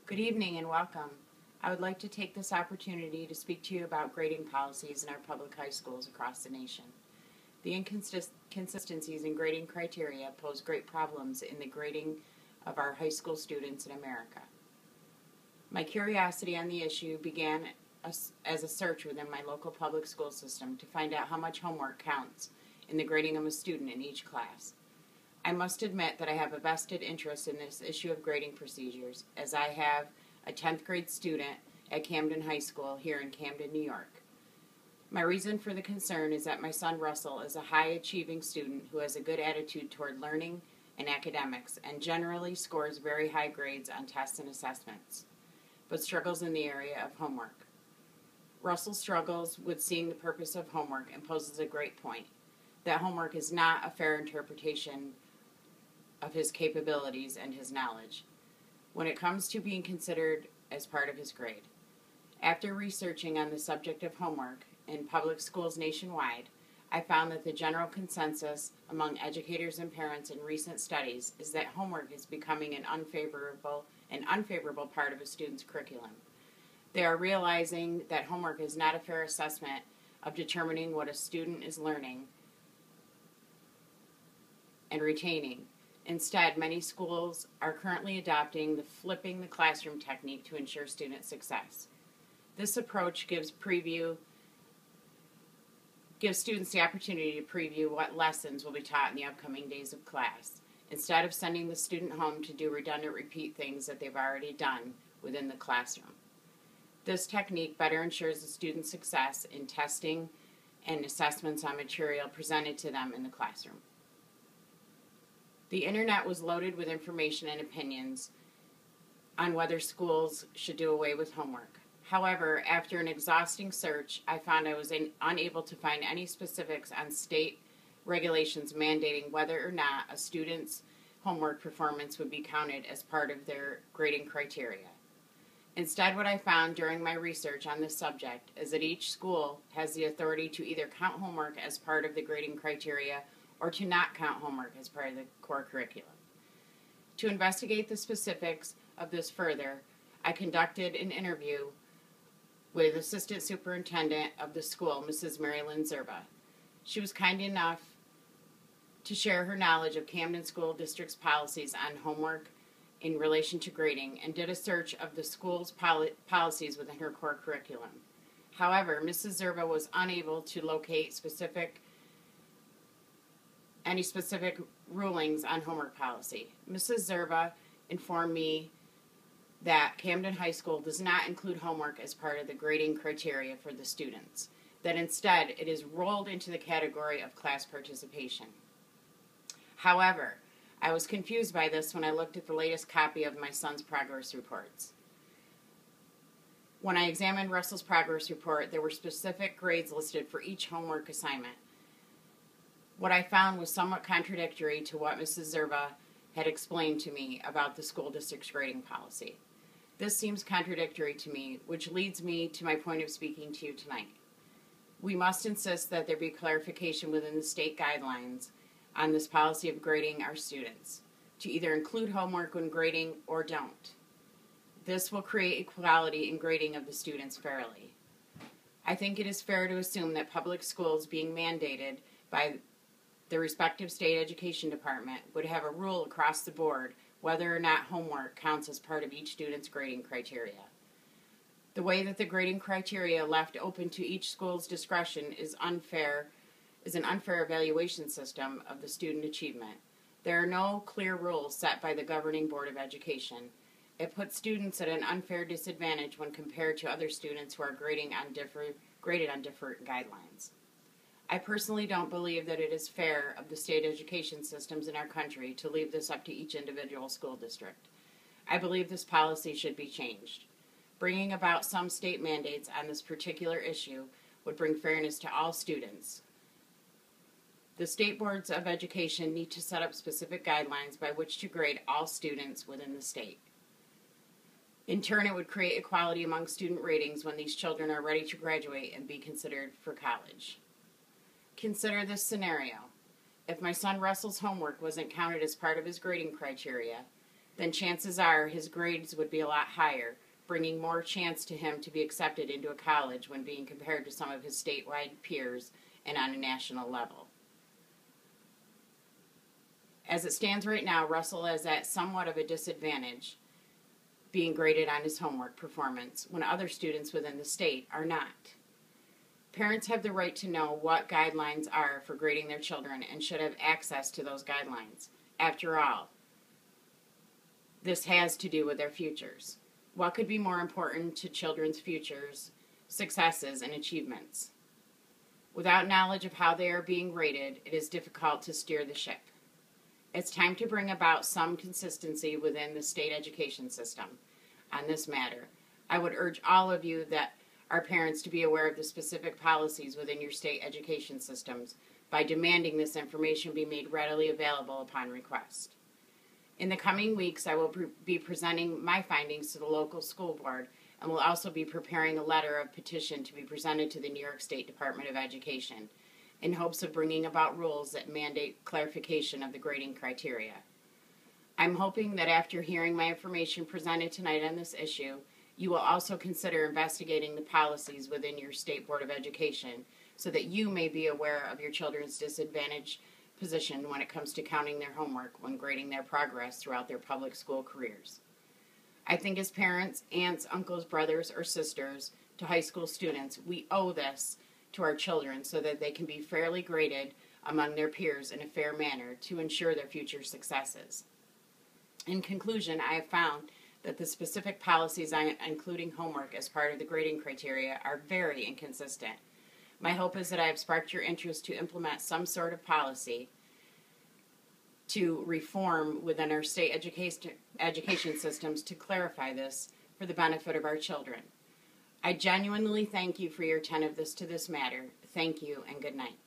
Good evening and welcome. I would like to take this opportunity to speak to you about grading policies in our public high schools across the nation. The inconsistencies in grading criteria pose great problems in the grading of our high school students in America. My curiosity on the issue began as a search within my local public school system to find out how much homework counts in the grading of a student in each class. I must admit that I have a vested interest in this issue of grading procedures, as I have a 10th grade student at Camden High School here in Camden, New York. My reason for the concern is that my son Russell is a high-achieving student who has a good attitude toward learning and academics and generally scores very high grades on tests and assessments, but struggles in the area of homework. Russell struggles with seeing the purpose of homework and poses a great point, that homework is not a fair interpretation of his capabilities and his knowledge when it comes to being considered as part of his grade. After researching on the subject of homework in public schools nationwide, I found that the general consensus among educators and parents in recent studies is that homework is becoming an unfavorable part of a student's curriculum. They are realizing that homework is not a fair assessment of determining what a student is learning and retaining. Instead, many schools are currently adopting the flipping the classroom technique to ensure student success. This approach gives students the opportunity to preview what lessons will be taught in the upcoming days of class, instead of sending the student home to do redundant repeat things that they've already done within the classroom. This technique better ensures the student's success in testing and assessments on material presented to them in the classroom. The internet was loaded with information and opinions on whether schools should do away with homework. However, after an exhausting search, I found I was unable to find any specifics on state regulations mandating whether or not a student's homework performance would be counted as part of their grading criteria. Instead, what I found during my research on this subject is that each school has the authority to either count homework as part of the grading criteria or to not count homework as part of the core curriculum. To investigate the specifics of this further, I conducted an interview with Assistant Superintendent of the school, Mrs. Marilyn Zerba. She was kind enough to share her knowledge of Camden School District's policies on homework in relation to grading and did a search of the school's policies within her core curriculum. However, Mrs. Zerba was unable to locate any specific rulings on homework policy. Mrs. Zerba informed me that Camden High School does not include homework as part of the grading criteria for the students, that instead it is rolled into the category of class participation. However, I was confused by this when I looked at the latest copy of my son's progress reports. When I examined Russell's progress report, there were specific grades listed for each homework assignment. What I found was somewhat contradictory to what Mrs. Zerba had explained to me about the school district's grading policy. This seems contradictory to me, which leads me to my point of speaking to you tonight. We must insist that there be clarification within the state guidelines on this policy of grading our students, to either include homework when grading or don't. This will create equality in grading of the students fairly. I think it is fair to assume that public schools being mandated by the respective state education department would have a rule across the board whether or not homework counts as part of each student's grading criteria. The way that the grading criteria left open to each school's discretion is an unfair evaluation system of the student achievement. There are no clear rules set by the governing board of education. It puts students at an unfair disadvantage when compared to other students who are graded on different guidelines. I personally don't believe that it is fair of the state education systems in our country to leave this up to each individual school district. I believe this policy should be changed. Bringing about some state mandates on this particular issue would bring fairness to all students. The state boards of education need to set up specific guidelines by which to grade all students within the state. In turn, it would create equality among student ratings when these children are ready to graduate and be considered for college. Consider this scenario. If my son Russell's homework wasn't counted as part of his grading criteria, then chances are his grades would be a lot higher, bringing more chance to him to be accepted into a college when being compared to some of his statewide peers and on a national level. As it stands right now, Russell is at somewhat of a disadvantage being graded on his homework performance when other students within the state are not. Parents have the right to know what guidelines are for grading their children and should have access to those guidelines. After all, this has to do with their futures. What could be more important to children's futures, successes, and achievements? Without knowledge of how they are being rated, it is difficult to steer the ship. It's time to bring about some consistency within the state education system on this matter. I would urge all of you that are parents to be aware of the specific policies within your state education systems by demanding this information be made readily available upon request. In the coming weeks, I will be presenting my findings to the local school board and will also be preparing a letter of petition to be presented to the New York State Department of Education in hopes of bringing about rules that mandate clarification of the grading criteria. I'm hoping that after hearing my information presented tonight on this issue, you will also consider investigating the policies within your State Board of Education so that you may be aware of your children's disadvantaged position when it comes to counting their homework when grading their progress throughout their public school careers. I think as parents, aunts, uncles, brothers, or sisters to high school students, we owe this to our children so that they can be fairly graded among their peers in a fair manner to ensure their future successes. In conclusion, I have found that the specific policies on including homework as part of the grading criteria are very inconsistent. My hope is that I have sparked your interest to implement some sort of policy to reform within our state education systems to clarify this for the benefit of our children. I genuinely thank you for your attentiveness to this matter. Thank you and good night.